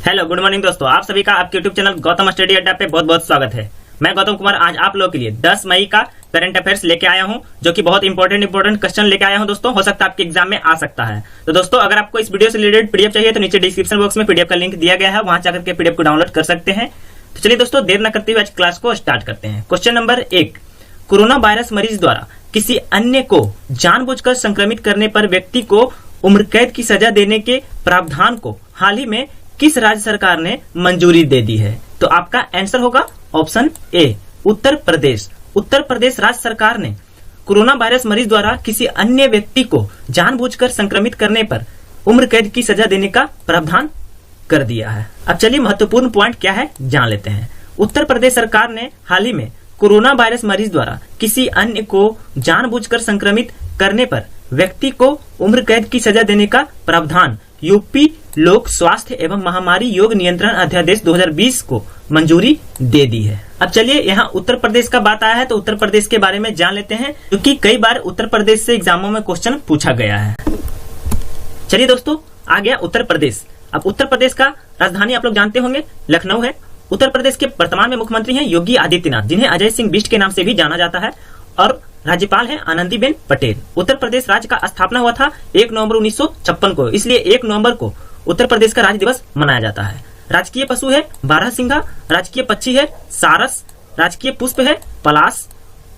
Hello good morning दोस्तों, आप सभी का आपके यूट्यूब चैनल गौतम स्टडी अड्डा पे बहुत बहुत स्वागत है। मैं गौतम कुमार आज आप लोगों के लिए 10 मई का करंट अफेयर्स लेके आया हूं, जो कि बहुत इंपॉर्टेंट क्वेश्चन लेके आया हूं दोस्तों। हो सकता है आपके एग्जाम में आ सकता है। तो दोस्तों, अगर आपको इस वीडियो से रिलेटेड पीडीएफ चाहिए तो नीचे डिस्क्रिप्शन बॉक्स में पीडीएफ का लिंक दिया गया है, वहां जाकर के पीडीएफ को डाउनलोड कर सकते हैं। तो चलिए दोस्तों, देर न करते हुए आज क्लास को स्टार्ट करते हैं। क्वेश्चन नंबर 1, कोरोना वायरस मरीज द्वारा किसी अन्य को जानबूझकर संक्रमित करने पर व्यक्ति को उम्र कैद की सजा देने के प्रावधान को हाल ही में किस राज्य सरकार ने मंजूरी दे दी है? तो आपका आंसर होगा ऑप्शन ए, उत्तर प्रदेश। उत्तर प्रदेश राज्य सरकार ने कोरोना वायरस मरीज द्वारा किसी अन्य व्यक्ति को जानबूझकर संक्रमित करने पर उम्र कैद की सजा देने का प्रावधान कर दिया है। अब चलिए महत्वपूर्ण पॉइंट क्या है जान लेते हैं। उत्तर प्रदेश सरकार ने हाल ही में कोरोना वायरस मरीज द्वारा किसी अन्य को जानबूझकर संक्रमित करने पर व्यक्ति को उम्र कैद की सजा देने का प्रावधान यूपी लोक स्वास्थ्य एवं महामारी योग नियंत्रण अध्यादेश 2020 को मंजूरी दे दी है। अब चलिए यहाँ उत्तर प्रदेश का बात आया है तो उत्तर प्रदेश के बारे में जान लेते हैं, क्योंकि कई बार उत्तर प्रदेश से एग्जामों में क्वेश्चन पूछा गया है। चलिए दोस्तों, आ गया उत्तर प्रदेश। अब उत्तर प्रदेश का राजधानी आप लोग जानते होंगे लखनऊ है। उत्तर प्रदेश के वर्तमान में मुख्यमंत्री हैं योगी आदित्यनाथ, जिन्हें अजय सिंह बिष्ट के नाम से भी जाना जाता है, और राज्यपाल है आनंदीबेन पटेल। उत्तर प्रदेश राज्य का स्थापना हुआ था 1 नवंबर 1956 को, इसलिए 1 नवंबर को उत्तर प्रदेश का राज्य दिवस मनाया जाता है। राजकीय पशु है बारहसिंघा, राजकीय पक्षी है सारस, राजकीय पुष्प है पलाश।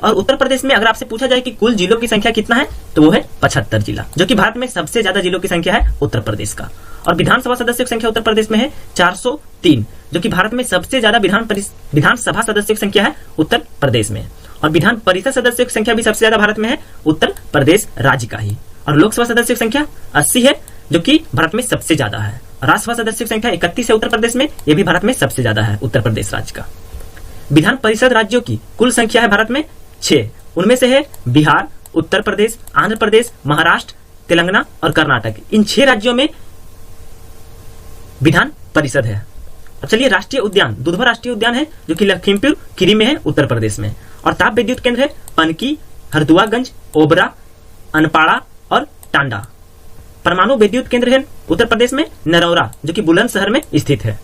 और उत्तर प्रदेश में अगर आपसे पूछा जाए कि कुल जिलों की संख्या कितना है तो वो है 75 जिला, जो कि भारत में सबसे ज्यादा जिलों की संख्या है उत्तर प्रदेश का। और विधानसभा सदस्यों की संख्या उत्तर प्रदेश में है 403, जो कि भारत में सबसे ज्यादा विधानसभा सदस्यों की संख्या है उत्तर प्रदेश में। और विधान परिषद सदस्यों की संख्या भी सबसे ज्यादा भारत में है उत्तर प्रदेश राज्य का ही। और लोकसभा सदस्यों की संख्या 80 है, जो कि भारत में सबसे ज्यादा है। राज्यसभा सदस्यों की संख्या 31 है उत्तर प्रदेश में, यह भी भारत में सबसे ज्यादा है उत्तर प्रदेश राज्य का। विधान परिषद राज्यों की कुल संख्या है भारत में 6, उनमें से है बिहार, उत्तर प्रदेश, आंध्र प्रदेश, महाराष्ट्र, तेलंगाना और कर्नाटक। इन 6 राज्यों में विधान परिषद है। अब चलिए राष्ट्रीय उद्यान, दुधवा राष्ट्रीय उद्यान है, जो कि लखीमपुर खीरी में है उत्तर प्रदेश में। और ताप विद्युत केंद्र है पनकी, हरदुआगंज, ओबरा, अनपाड़ा और टांडा। परमाणु विद्युत केंद्र है उत्तर प्रदेश में नरौरा, जो कि बुलंदशहर में स्थित है।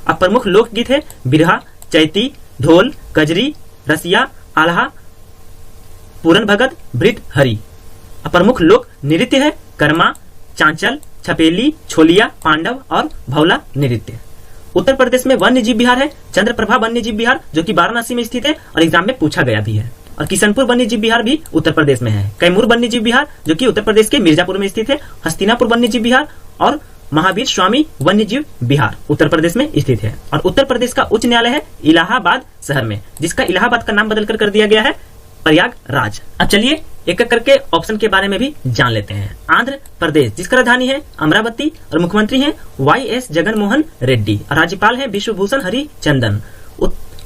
अब प्रमुख लोकगीत है बिरहा, चैती, ढोल, कजरी, रसिया, आल्हा, पूरन भगत, भृत हरि। अब प्रमुख लोक नृत्य है कर्मा, चांचल, छपेली, छोलिया, पांडव और भौला नृत्य। उत्तर प्रदेश में वन्य जीव विहार है चंद्रप्रभा वन्य जीव विहार, जो कि वाराणसी में स्थित है और एग्जाम में पूछा गया भी है। और किशनपुर वन्य जीव विहार भी उत्तर प्रदेश में है। कैमूर वन्य जीव विहार, जो कि उत्तर प्रदेश के मिर्जापुर में स्थित है। हस्तिनापुर वन्य जीव विहार और महावीर स्वामी वन्य जीव विहार उत्तर प्रदेश में स्थित है। और उत्तर प्रदेश का उच्च न्यायालय है इलाहाबाद शहर में, जिसका इलाहाबाद का नाम बदलकर कर दिया गया है प्रयागराज। अब चलिए एक एक करके ऑप्शन के बारे में भी जान लेते हैं। आंध्र प्रदेश, जिसका राजधानी है अमरावती और मुख्यमंत्री हैं YS जगनमोहन रेड्डी और राज्यपाल है विश्वभूषण हरिचंदन।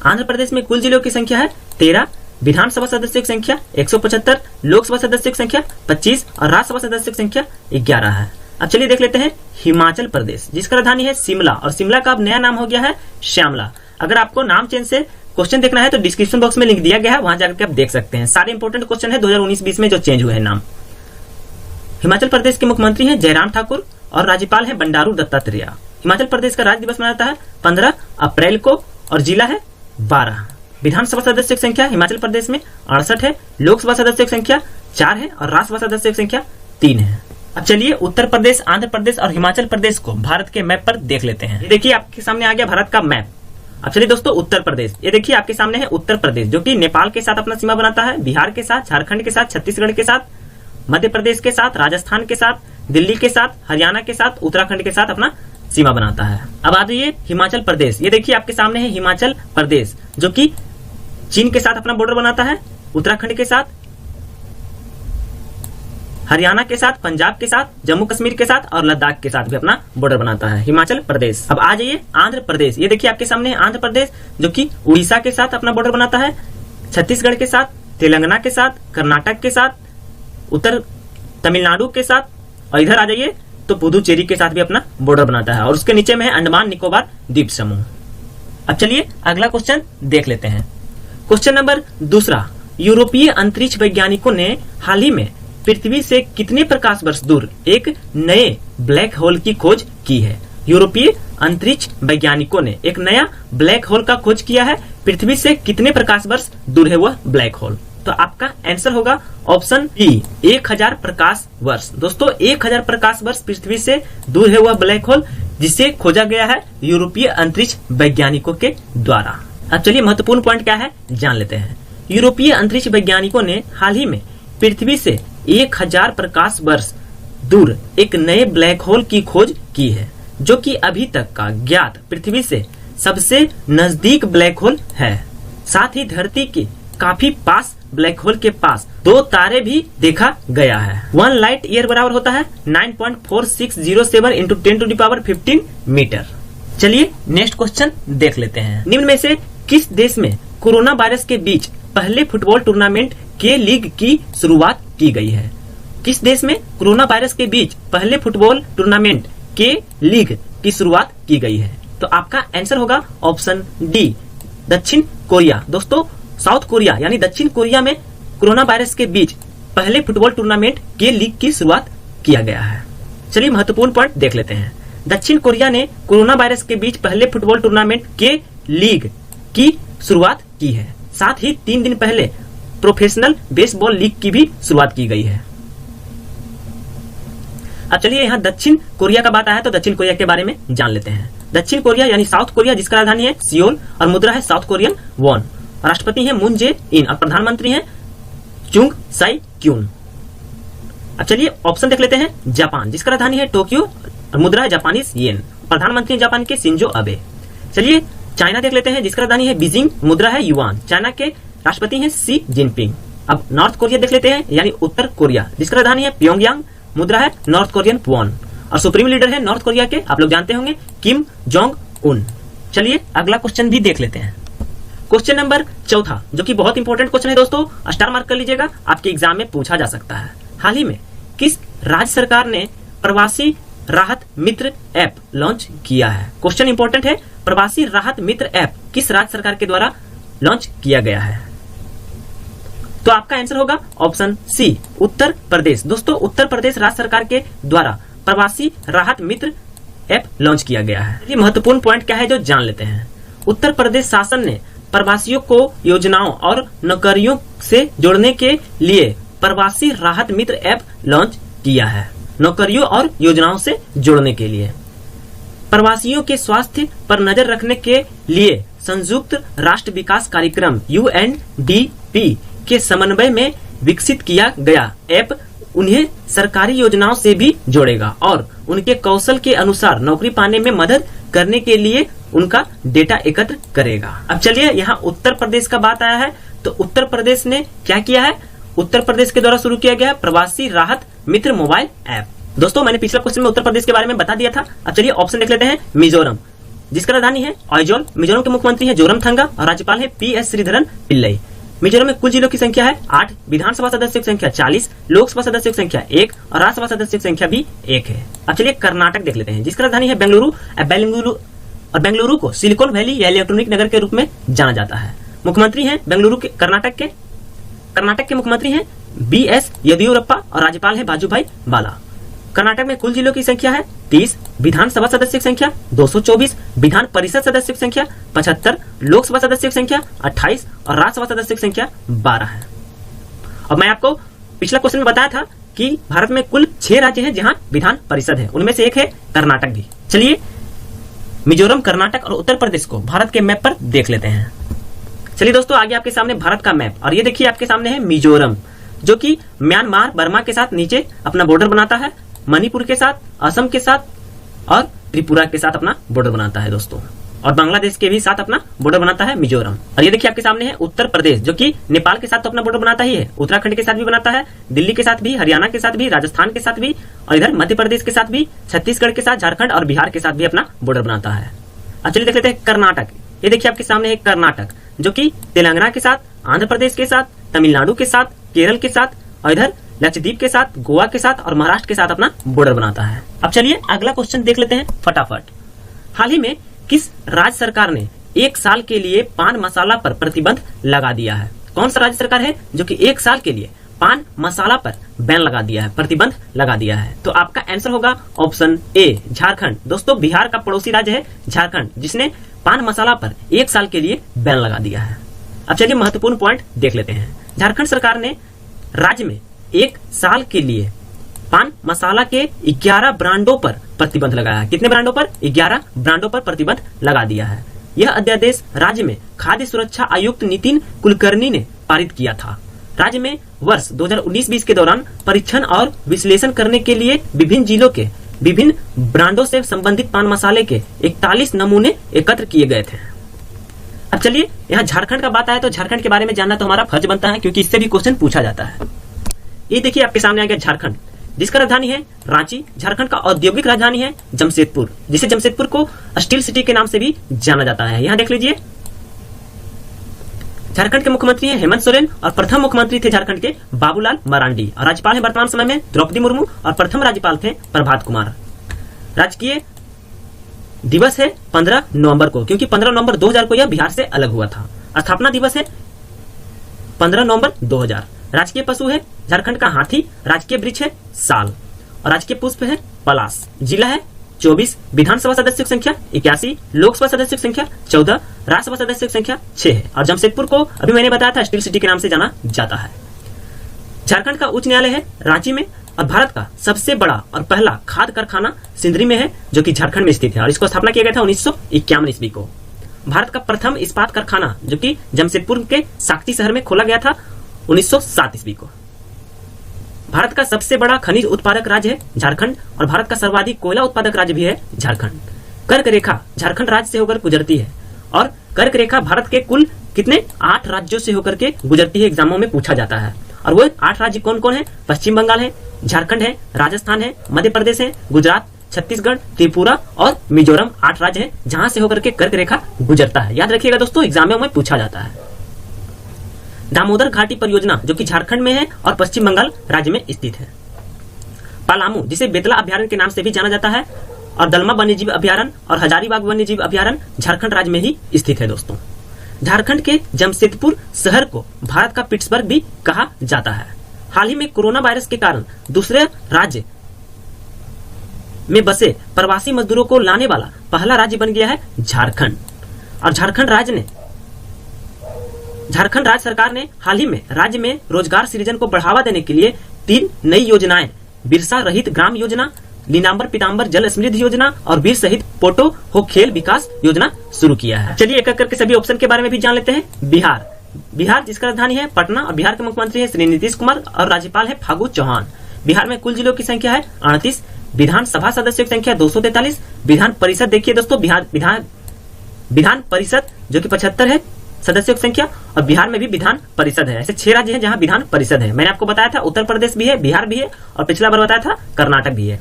आंध्र प्रदेश में कुल जिलों की संख्या है 13, विधानसभा सदस्यों की संख्या 175, लोकसभा सदस्यों की संख्या 25 और राज्यसभा सदस्यों की संख्या 11 है। अब चलिए देख लेते हैं हिमाचल प्रदेश, जिसका राजधानी है शिमला और शिमला का अब नया नाम हो गया है श्यामला। अगर आपको नाम चेंज से क्वेश्चन देखना है तो डिस्क्रिप्शन बॉक्स में लिंक दिया गया है, वहां जाकर के आप देख सकते हैं। सारे इंपोर्टेंट क्वेश्चन है 2019-20 में जो चेंज हुए हैं नाम। हिमाचल प्रदेश के मुख्यमंत्री हैं जयराम ठाकुर और राज्यपाल है बंडारू दत्तात्रेय। हिमाचल प्रदेश का राज्य दिवस मनाता है 15 अप्रैल को और जिला है 12। विधानसभा सदस्यों की संख्या हिमाचल प्रदेश में 68 है, लोकसभा सदस्यों की संख्या 4 है और राज्यसभा सदस्यों की संख्या 3 है। अब चलिए उत्तर प्रदेश, आंध्र प्रदेश और हिमाचल प्रदेश को भारत के मैप पर देख लेते हैं। ये देखिए आपके सामने आ गया भारत का मैप। अब चलिए दोस्तों उत्तर प्रदेश, ये देखिए आपके सामने है उत्तर प्रदेश, जो कि नेपाल के साथ अपना सीमा बनाता है, बिहार के साथ, झारखंड के साथ, छत्तीसगढ़ के साथ, मध्य प्रदेश के साथ, राजस्थान के साथ, दिल्ली के साथ, हरियाणा के साथ, उत्तराखंड के साथ अपना सीमा बनाता है। अब आ जाइए हिमाचल प्रदेश, ये देखिए आपके सामने है हिमाचल प्रदेश, जो कि चीन के साथ अपना बॉर्डर बनाता है, उत्तराखंड के साथ, हरियाणा के साथ, पंजाब के साथ, जम्मू कश्मीर के साथ और लद्दाख के साथ भी अपना बॉर्डर बनाता है हिमाचल प्रदेश। अब आ जाइए आंध्र प्रदेश, ये देखिए आपके सामने आंध्र प्रदेश, जो कि उड़ीसा के साथ अपना बॉर्डर बनाता है, छत्तीसगढ़ के साथ, तेलंगाना के साथ, कर्नाटक के साथ, उत्तर तमिलनाडु के साथ, और इधर आ जाइए तो पुदुचेरी के साथ भी अपना बॉर्डर बनाता है। और उसके नीचे में है अंडमान निकोबार द्वीप समूह। अब चलिए अगला क्वेश्चन देख लेते हैं। क्वेश्चन नंबर 2, यूरोपीय अंतरिक्ष वैज्ञानिकों ने हाल ही में पृथ्वी से कितने प्रकाश वर्ष दूर एक नए ब्लैक होल की खोज की है? यूरोपीय अंतरिक्ष वैज्ञानिकों ने एक नया ब्लैक होल का खोज किया है। पृथ्वी से कितने प्रकाश वर्ष दूर है वह ब्लैक होल? तो आपका आंसर होगा ऑप्शन बी, 1000 प्रकाश वर्ष। दोस्तों 1000 प्रकाश वर्ष पृथ्वी से दूर है वह ब्लैक होल, जिसे खोजा गया है यूरोपीय अंतरिक्ष वैज्ञानिकों के द्वारा। अब चलिए महत्वपूर्ण पॉइंट क्या है जान लेते हैं। यूरोपीय अंतरिक्ष वैज्ञानिकों ने हाल ही में पृथ्वी से 1000 प्रकाश वर्ष दूर एक नए ब्लैक होल की खोज की है, जो कि अभी तक का ज्ञात पृथ्वी से सबसे नजदीक ब्लैक होल है। साथ ही धरती के काफी पास ब्लैक होल के पास 2 तारे भी देखा गया है। 1 लाइट ईयर बराबर होता है 9.4607 इंटू 10⁻15 मीटर। चलिए नेक्स्ट क्वेश्चन देख लेते हैं। निम्न में से किस देश में कोरोना वायरस के बीच पहले फुटबॉल टूर्नामेंट के लीग की शुरुआत की गई है? किस देश में कोरोना वायरस के बीच पहले फुटबॉल टूर्नामेंट के लीग की शुरुआत की गई है? तो आपका आंसर होगा ऑप्शन डी, दक्षिण कोरिया। दोस्तों साउथ कोरिया यानी दक्षिण कोरिया में कोरोना वायरस के बीच पहले फुटबॉल टूर्नामेंट के लीग की शुरुआत किया गया है। चलिए महत्वपूर्ण पॉइंट देख लेते हैं। दक्षिण कोरिया ने कोरोना वायरस के बीच पहले फुटबॉल टूर्नामेंट के लीग की शुरुआत की है। साथ ही 3 दिन पहले प्रोफेशनल बेसबॉल लीग की भी शुरुआत की गई है। अब चलिए यहाँ दक्षिण कोरिया का बात आया है तो दक्षिण कोरिया के बारे में जान लेते हैं। दक्षिण कोरिया यानी साउथ कोरिया, जिसका राजधानी है सियोल और मुद्रा है साउथ कोरियन वॉन। राष्ट्रपति है मून जे इन और प्रधानमंत्री हैं चुंग साई क्यून। अब चलिए ऑप्शन देख लेते हैं। जापान, जिसका राजधानी है टोक्यो और मुद्रा है जापानीज येन। प्रधानमंत्री जापान के शिंजो अबे। चलिए चाइना देख लेते हैं, जिसका राजधानी है बीजिंग, मुद्रा है युआन। चाइना के राष्ट्रपति हैं शी जिनपिंग। अब नॉर्थ कोरिया देख लेते हैं यानी उत्तर कोरिया, जिसका राजधानी है प्योंगयांग, मुद्रा है नॉर्थ कोरियन वॉन और सुप्रीम लीडर है नॉर्थ कोरिया के, आप लोग जानते होंगे, किम जोंग उन। चलिए अगला क्वेश्चन भी देख लेते हैं। क्वेश्चन नंबर 4 जो कि बहुत इंपॉर्टेंट क्वेश्चन है दोस्तों, स्टार मार्क कर लीजिएगा, आपके एग्जाम में पूछा जा सकता है। हाल ही में किस राज्य सरकार ने प्रवासी राहत मित्र ऐप लॉन्च किया है? क्वेश्चन इंपॉर्टेंट है। प्रवासी राहत मित्र ऐप किस राज्य सरकार के द्वारा लॉन्च किया गया है? तो आपका आंसर होगा ऑप्शन सी, उत्तर प्रदेश। दोस्तों उत्तर प्रदेश राज्य सरकार के द्वारा प्रवासी राहत मित्र ऐप लॉन्च किया गया है। ये महत्वपूर्ण पॉइंट क्या है जो जान लेते हैं। उत्तर प्रदेश शासन ने प्रवासियों को योजनाओं और नौकरियों से जोड़ने के लिए प्रवासी राहत मित्र ऐप लॉन्च किया है। नौकरियों और योजनाओं से जोड़ने के लिए प्रवासियों के स्वास्थ्य पर नजर रखने के लिए संयुक्त राष्ट्र विकास कार्यक्रम UNDP के समन्वय में विकसित किया गया ऐप उन्हें सरकारी योजनाओं से भी जोड़ेगा और उनके कौशल के अनुसार नौकरी पाने में मदद करने के लिए उनका डेटा एकत्र करेगा। अब चलिए यहाँ उत्तर प्रदेश का बात आया है तो उत्तर प्रदेश ने क्या किया है? उत्तर प्रदेश के द्वारा शुरू किया गया प्रवासी राहत मित्र मोबाइल ऐप। दोस्तों मैंने पिछला क्वेश्चन में उत्तर प्रदेश के बारे में बता दिया था। अब चलिए ऑप्शन देख लेते हैं। मिजोरम, जिसका राजधानी है आइजोल। मिजोरम के मुख्यमंत्री है जोरमथंगा और राज्यपाल है PS श्रीधरन पिल्लई। मिजोरम में कुल जिलों की संख्या है 8, विधानसभा सदस्यों की संख्या 40, लोकसभा सदस्यों की संख्या 1 और राज्यसभा सदस्यों की संख्या भी 1 है। अब चलिए कर्नाटक देख लेते हैं, जिसका राजधानी है बेंगलुरु। और बेंगलुरु को सिलिकॉन वैली या इलेक्ट्रॉनिक नगर के रूप में जाना जाता है। मुख्यमंत्री हैं बेंगलुरु के कर्नाटक के मुख्यमंत्री हैं BS येदियुरप्पा और राज्यपाल है वाजुभाई वाला। कर्नाटक में कुल जिलों की संख्या है 30, विधानसभा सदस्य की संख्या 224, विधान परिषद सदस्य की संख्या 75, लोकसभा सदस्य की संख्या 28 और राज्यसभा सदस्य की संख्या 12 है। अब मैं आपको पिछला क्वेश्चन में बताया था कि भारत में कुल 6 राज्य हैं जहां विधान परिषद है, उनमें से एक है कर्नाटक भी। चलिए मिजोरम, कर्नाटक और उत्तर प्रदेश को भारत के मैप पर देख लेते हैं। चलिए दोस्तों आगे आपके सामने भारत का मैप और ये देखिए आपके सामने है मिजोरम, जो कि म्यांमार बर्मा के साथ नीचे अपना बॉर्डर बनाता है, मणिपुर के साथ, असम के साथ और त्रिपुरा के साथ अपना बॉर्डर बनाता है दोस्तों, और बांग्लादेश के भी साथ अपना बॉर्डर बनाता है मिजोरम। और ये देखिए आपके सामने है उत्तर प्रदेश, जो कि नेपाल के साथ तो अपना बॉर्डर बनाता ही है, उत्तराखंड के साथ भी बनाता है, दिल्ली के साथ भी, हरियाणा के साथ भी, राजस्थान के साथ भी और इधर मध्य प्रदेश के साथ भी, छत्तीसगढ़ के साथ, झारखंड और बिहार के साथ भी अपना बॉर्डर बनाता है। अब चलिए देख लेते हैं कर्नाटक। ये देखिए आपके सामने है कर्नाटक, जो कि तेलंगाना के साथ, आंध्र प्रदेश के साथ, तमिलनाडु के साथ, केरल के साथ और इधर लक्षद्वीप के साथ, गोवा के साथ और महाराष्ट्र के साथ अपना बॉर्डर बनाता है। अब चलिए अगला क्वेश्चन देख लेते हैं फटाफट। हाल ही में किस राज्य सरकार ने 1 साल के लिए पान मसाला पर प्रतिबंध लगा दिया है? कौन सा राज्य सरकार है जो कि 1 साल के लिए पान मसाला पर बैन लगा दिया है, प्रतिबंध लगा दिया है। तो आपका आंसर होगा ऑप्शन ए झारखंड। दोस्तों बिहार का पड़ोसी राज्य है झारखंड, जिसने पान मसाला पर 1 साल के लिए बैन लगा दिया है। अब चलिए महत्वपूर्ण पॉइंट देख लेते हैं। झारखंड सरकार ने राज्य में 1 साल के लिए पान मसाला के 11 ब्रांडों पर प्रतिबंध लगाया है। कितने ब्रांडों पर? 11 ब्रांडों पर प्रतिबंध लगा दिया है। यह अध्यादेश राज्य में खाद्य सुरक्षा आयुक्त नितिन कुलकर्णी ने पारित किया था। राज्य में वर्ष 2019-20 के दौरान परीक्षण और विश्लेषण करने के लिए विभिन्न जिलों के विभिन्न ब्रांडों से संबंधित पान मसाले के 41 नमूने एकत्र किए गए थे। अब चलिए यहाँ झारखंड का बात आया तो झारखंड के बारे में जानना तो हमारा फर्ज बनता है, क्योंकि इससे भी क्वेश्चन पूछा जाता है। ये देखिए आपके सामने आ गया झारखंड, जिसका राजधानी है रांची। झारखंड का औद्योगिक राजधानी है जमशेदपुर, जिसे जमशेदपुर को स्टील सिटी के नाम से भी जाना जाता है। यहाँ देख लीजिए झारखंड के मुख्यमंत्री हैं हेमंत सोरेन और प्रथम मुख्यमंत्री थे झारखंड के बाबूलाल मरांडी, और राज्यपाल है वर्तमान समय में द्रौपदी मुर्मू और प्रथम राज्यपाल थे प्रभात कुमार। राजकीय दिवस है 15 नवंबर को, क्योंकि 15 नवंबर 2000 को यह बिहार से अलग हुआ था। स्थापना दिवस है 15 नवंबर 2000। राजकीय पशु है झारखंड का हाथी। राजकीय वृक्ष है साल और राजकीय पुष्प है पलाश। जिला है 24। विधानसभा सदस्यों की संख्या 81। लोकसभा सदस्यों की संख्या 14। राज्यसभा सदस्यों की संख्या 6 है। और जमशेदपुर को अभी मैंने बताया था स्टील सिटी के नाम से जाना जाता है। झारखंड का उच्च न्यायालय है रांची में, और भारत का सबसे बड़ा और पहला खाद्य कारखाना सिंदरी में है, जो कि झारखंड में स्थित है, और इसको स्थापना किया गया था 1951 ईस्वी को। भारत का प्रथम इस्पात कारखाना जो कि जमशेदपुर के साक्ची शहर में खोला गया था 1907 ईस्वी को। भारत का सबसे बड़ा खनिज उत्पादक राज्य है झारखंड, और भारत का सर्वाधिक कोयला उत्पादक राज्य भी है झारखंड। कर्क रेखा झारखंड राज्य से होकर गुजरती है, और कर्क रेखा भारत के कुल कितने 8 राज्यों से होकर के गुजरती है, एग्जामों में पूछा जाता है। और वो 8 राज्य कौन कौन है? पश्चिम बंगाल है, झारखंड है, राजस्थान है, मध्य प्रदेश है, गुजरात, छत्तीसगढ़, त्रिपुरा और मिजोरम 8 राज्य है जहां से होकर के कर्क रेखा गुजरता है। याद रखिएगा दोस्तों, एग्जामों में पूछा जाता है। दामोदर घाटी परियोजना जो कि झारखंड में है और पश्चिम बंगाल राज्य में स्थित है। पलामू जिसे बेतला अभ्यारण्य के नाम से भी जाना जाता है, और दलमा वन्यजीव अभ्यारण्य और हजारीबाग वन्यजीव अभ्यारण्य झारखंड राज्य में ही स्थित है। दोस्तों झारखंड के जमशेदपुर शहर को भारत का पिट्सबर्ग भी कहा जाता है। हाल ही में कोरोना वायरस के कारण दूसरे राज्य में बसे प्रवासी मजदूरों को लाने वाला पहला राज्य बन गया है झारखंड। और झारखंड राज्य सरकार ने हाल ही में राज्य में रोजगार सृजन को बढ़ावा देने के लिए 3 नई योजनाएं, बिरसा रहित ग्राम योजना, नीलांबर पीतांबर जल समृद्धि योजना और वीर शहीद पोटो हो खेल विकास योजना शुरू किया है। चलिए एक एक करके सभी ऑप्शन के बारे में भी जान लेते हैं। बिहार जिसका राजधानी है पटना, और बिहार के मुख्यमंत्री है श्री नीतीश कुमार और राज्यपाल है फागू चौहान। बिहार में कुल जिलों की संख्या है 38। विधानसभा सदस्यों की संख्या 243। विधान परिषद देखिए दोस्तों, विधान परिषद जो कि 75 है सदस्यों की संख्या, और बिहार में भी विधान परिषद है। ऐसे 6 राज्य हैं जहां विधान परिषद है। मैंने आपको बताया था उत्तर प्रदेश भी है, बिहार भी है, और पिछला बार बताया था कर्नाटक भी है।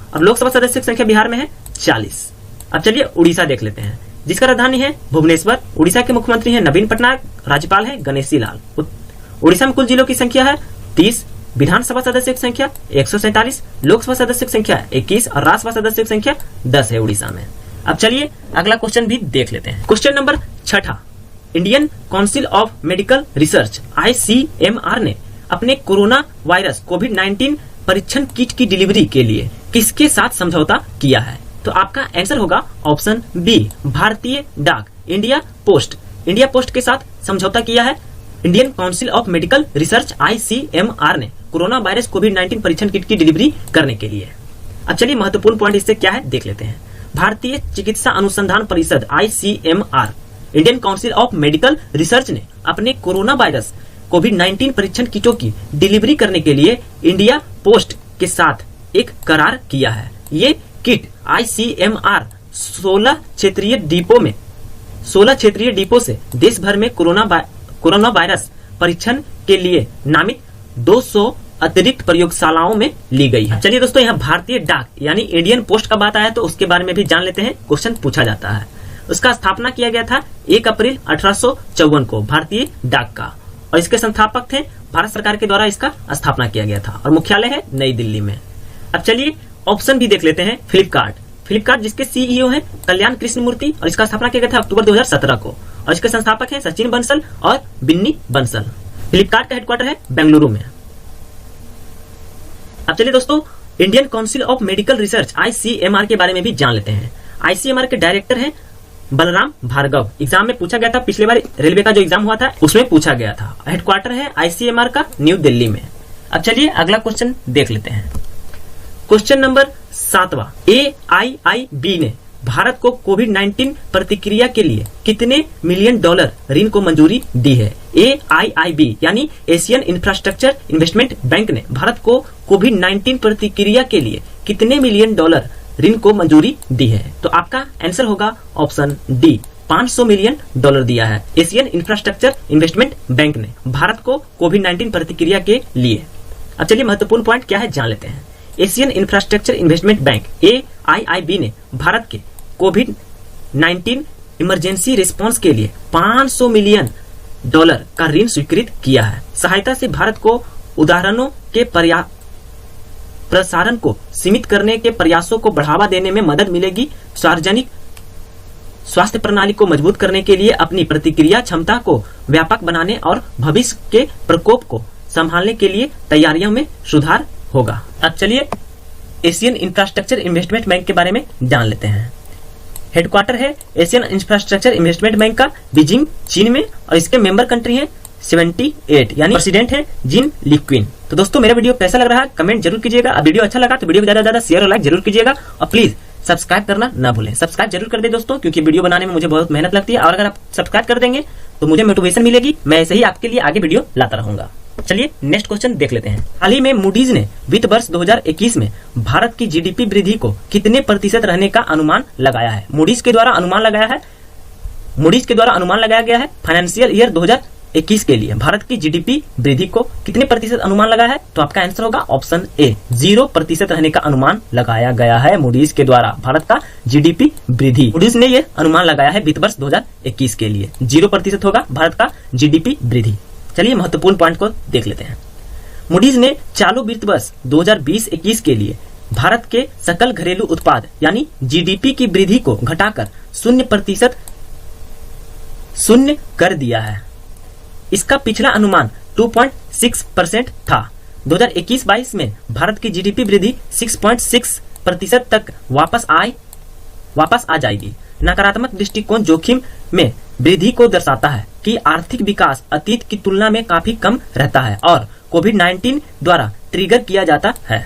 और लोकसभा सदस्यों की संख्या बिहार में है 40। अब चलिए उड़ीसा देख लेते हैं, जिसका राजधानी है भुवनेश्वर। उड़ीसा के मुख्यमंत्री है नवीन पटनायक, राज्यपाल है गणेशी लाल। उड़ीसा में कुल जिलों की संख्या है 30। विधानसभा सदस्यों की संख्या 147। लोकसभा सदस्यों की संख्या 21 और राज्यसभा सदस्यों की संख्या 10 है उड़ीसा में। अब चलिए अगला क्वेश्चन भी देख लेते हैं। Question number 6। Indian council of medical research ICMR ने अपने कोरोना वायरस कोविड-19 परीक्षण किट की डिलीवरी के लिए किसके साथ समझौता किया है? तो आपका आंसर होगा ऑप्शन बी भारतीय डाक, इंडिया पोस्ट के साथ समझौता किया है। Indian council of medical research ICMR ने कोरोना वायरस कोविड-19 परीक्षण किट की डिलीवरी करने के लिए। अब चलिए महत्वपूर्ण पॉइंट इससे क्या है देख लेते हैं। भारतीय चिकित्सा अनुसंधान परिषद ICMR, Indian council of medical research ने अपने कोरोना वायरस कोविड-19 परीक्षण किटों की डिलीवरी करने के लिए इंडिया पोस्ट के साथ एक करार किया है। ये किट ICMR 16 क्षेत्रीय डिपो से देश भर में कोरोना वायरस परीक्षण के लिए नामित 200 अतिरिक्त प्रयोगशालाओं में ली गई है। चलिए दोस्तों, यहाँ भारतीय डाक यानी इंडियन पोस्ट का बात आया तो उसके बारे में भी जान लेते हैं, क्वेश्चन पूछा जाता है। उसका स्थापना किया गया था 1 अप्रैल 1854 को भारतीय डाक का, और इसके संस्थापक थे भारत सरकार के द्वारा इसका स्थापना किया गया था, और मुख्यालय है नई दिल्ली में। अब चलिए ऑप्शन भी देख लेते हैं। फ्लिपकार्ट जिसके CEO हैं कल्याण कृष्णमूर्ति, और इसका स्थापना किया गया था अक्टूबर 2017 को, और इसके संस्थापक हैं सचिन बंसल और बिन्नी बंसल। फ्लिपकार्ट का हेडक्वार्टर है बेंगलुरु में। अब चलिए दोस्तों Indian council of medical research ICMR के बारे में भी जान लेते हैं। ICMR के डायरेक्टर हैं बलराम भार्गव। एग्जाम में पूछा गया था, पिछले बार रेलवे का जो एग्जाम हुआ था उसमें पूछा गया था। हेडक्वार्टर है ICMR का न्यू दिल्ली में। अब चलिए अगला क्वेश्चन देख लेते हैं। क्वेश्चन नंबर 7वां, AIIB ने भारत को कोविड-19 प्रतिक्रिया के लिए कितने मिलियन डॉलर ऋण को मंजूरी दी है? AIIB यानी एशियन इंफ्रास्ट्रक्चर इन्वेस्टमेंट बैंक ने भारत को कोविड-19 प्रतिक्रिया के लिए कितने मिलियन डॉलर ऋण को मंजूरी दी है? तो आपका आंसर होगा ऑप्शन डी, 500 मिलियन डॉलर दिया है एशियन इंफ्रास्ट्रक्चर इन्वेस्टमेंट बैंक ने भारत को कोविड-19 प्रतिक्रिया के लिए। अब चलिए महत्वपूर्ण पॉइंट क्या है जान लेते हैं। Asian infrastructure investment bank AIIB ने भारत के कोविड-19 इमरजेंसी रिस्पांस के लिए 500 मिलियन डॉलर का ऋण स्वीकृत किया है। सहायता से भारत को उदाहरणों के प्रसारण को सीमित करने के प्रयासों को बढ़ावा देने में मदद मिलेगी। सार्वजनिक स्वास्थ्य प्रणाली को मजबूत करने के लिए अपनी प्रतिक्रिया क्षमता को व्यापक बनाने और भविष्य के प्रकोप को संभालने के लिए तैयारियों में सुधार होगा। अब चलिए एशियन इंफ्रास्ट्रक्चर इन्वेस्टमेंट बैंक के बारे में जान लेते हैं। हेडक्वार्टर है एशियन इंफ्रास्ट्रक्चर इन्वेस्टमेंट बैंक का बीजिंग चीन में और इसके मेंबर कंट्री है 78 यानी प्रेसिडेंट है जिन लिक्विन। तो दोस्तों मेरा वीडियो कैसा लग रहा है कमेंट जरूर कीजिएगा। अब वीडियो अच्छा लगा तो वीडियो को ज्यादा ज्यादा शेयर और लाइक जरूर कीजिएगा और प्लीज सब्सक्राइब करना ना भूलें। सब्सक्राइब जरूर कर दे दोस्तों, क्योंकि वीडियो बनाने में मुझे बहुत मेहनत लगती है और अगर आप सब्सक्राइब कर देंगे तो मुझे मोटिवेशन मिलेगी, मैं ऐसे ही आपके लिए आगे वीडियो लाता रहूंगा। चलिए नेक्स्ट क्वेश्चन देख लेते हैं। हाल ही में मूडीज ने वित्त वर्ष 2021 में भारत की GDP वृद्धि को कितने प्रतिशत रहने का अनुमान लगाया है? मूडीज के द्वारा अनुमान लगाया गया है फाइनेंशियल ईयर 2021 के लिए भारत की GDP वृद्धि को कितने प्रतिशत अनुमान लगाया है? तो आपका आंसर होगा ऑप्शन ए, 0% रहने का अनुमान लगाया गया है मूडीज के द्वारा भारत का GDP वृद्धि। मूडीज ने यह अनुमान लगाया है वित्त वर्ष 2021 के लिए 0% होगा भारत का GDP वृद्धि। चलिए महत्वपूर्ण पॉइंट को देख लेते हैं। मूडीज ने चालू वित्त वर्ष 2020-21 के लिए भारत के सकल घरेलू उत्पाद यानी GDP की वृद्धि को घटाकर 0% कर दिया है। इसका पिछला अनुमान 2.6% था। 2021-22 में भारत की GDP वृद्धि 6.6% तक वापस आ जाएगी। नकारात्मक दृष्टिकोण जोखिम में वृद्धि को दर्शाता है कि आर्थिक विकास अतीत की तुलना में काफी कम रहता है और कोविड-19 द्वारा ट्रिगर किया जाता है।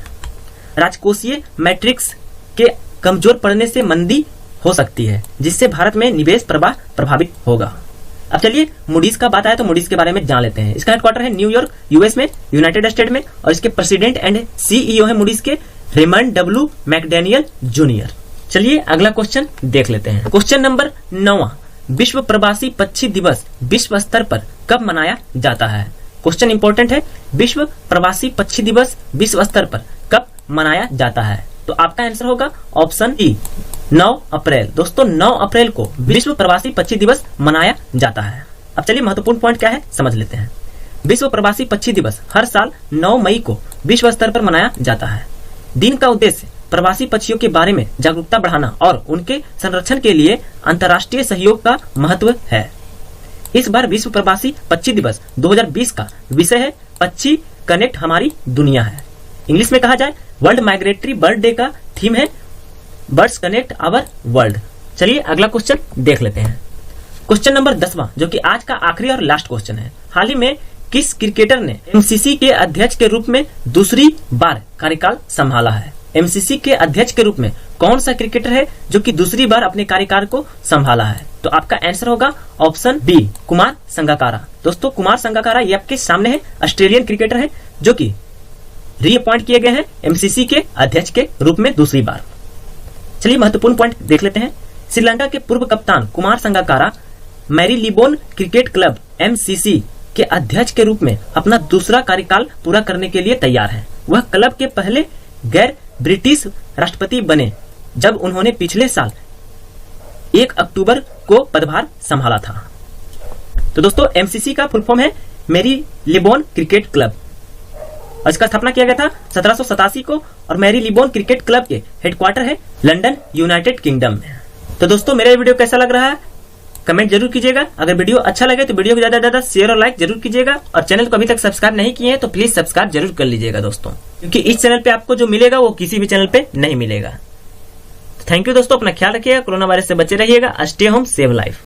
राजकोषीय मैट्रिक्स के कमजोर पड़ने से मंदी हो सकती है, जिससे भारत में निवेश प्रवाह प्रभावित होगा। अब चलिए मूडीज का बात आया तो मूडीज के बारे में जान लेते हैं। इसका हेडक्वार्टर है न्यूयॉर्क US में, यूनाइटेड स्टेट में और इसके प्रेसिडेंट एंड CEO है मूडीज के रेमंड W मैकडैनियल जूनियर। चलिए अगला क्वेश्चन देख लेते हैं। क्वेश्चन नंबर 9वां, विश्व प्रवासी पक्षी दिवस विश्व स्तर पर कब मनाया जाता है? क्वेश्चन इंपॉर्टेंट है, विश्व प्रवासी पक्षी दिवस विश्व स्तर पर कब मनाया जाता है? तो आपका आंसर होगा ऑप्शन ई, 9 अप्रैल। दोस्तों 9 अप्रैल को विश्व प्रवासी पक्षी दिवस मनाया जाता है। अब चलिए महत्वपूर्ण पॉइंट क्या है समझ लेते हैं। विश्व प्रवासी पक्षी दिवस हर साल 9 मई को विश्व स्तर पर मनाया जाता है। दिन का उद्देश्य प्रवासी पक्षियों के बारे में जागरूकता बढ़ाना और उनके संरक्षण के लिए अंतर्राष्ट्रीय सहयोग का महत्व है। इस बार विश्व प्रवासी पक्षी दिवस 2020 का विषय है पक्षी कनेक्ट हमारी दुनिया है। इंग्लिश में कहा जाए वर्ल्ड माइग्रेटरी बर्ड डे का थीम है बर्ड्स कनेक्ट आवर वर्ल्ड। चलिए अगला क्वेश्चन देख लेते हैं। क्वेश्चन नंबर 10वां, जो कि आज का आखिरी और लास्ट क्वेश्चन है। हाल ही में किस क्रिकेटर ने MCC के अध्यक्ष के रूप में दूसरी बार कार्यकाल संभाला है? MCC के अध्यक्ष के रूप में कौन सा क्रिकेटर है जो कि दूसरी बार अपने कार्यकाल को संभाला है? तो आपका आंसर होगा ऑप्शन बी, कुमार संगकारा। दोस्तों कुमार संगकारा ये आपके सामने है, ऑस्ट्रेलियन क्रिकेटर है जो कि रीअपॉइंट किए गए हैं MCC के अध्यक्ष के रूप में दूसरी बार। चलिए महत्वपूर्ण पॉइंट देख लेते हैं। श्रीलंका के पूर्व कप्तान Kumar Sangakkara Marylebone cricket club MCC के अध्यक्ष के रूप में अपना दूसरा कार्यकाल पूरा करने के लिए तैयार है। वह क्लब के पहले गैर ब्रिटिश राष्ट्रपति बने जब उन्होंने पिछले साल 1 अक्टूबर को पदभार संभाला था। तो दोस्तों MCC का फुल फॉर्म है मैरीलिबोन क्रिकेट क्लब और इसका स्थापना किया गया था 1787 को और मैरीलिबोन क्रिकेट क्लब के हेडक्वार्टर है लंदन यूनाइटेड किंगडम में। तो दोस्तों मेरा वीडियो कैसा लग रहा है कमेंट जरूर कीजिएगा। अगर वीडियो अच्छा लगे तो वीडियो को ज्यादा से ज्यादा शेयर और लाइक जरूर कीजिएगा, और चैनल को अभी तक सब्सक्राइब नहीं किए हैं तो प्लीज सब्सक्राइब जरूर कर लीजिएगा दोस्तों, क्योंकि इस चैनल पे आपको जो मिलेगा वो किसी भी चैनल पे नहीं मिलेगा। थैंक यू दोस्तों, अपना ख्याल रखिएगा, कोरोना वायरस से बचे रहिएगा। Stay home save life.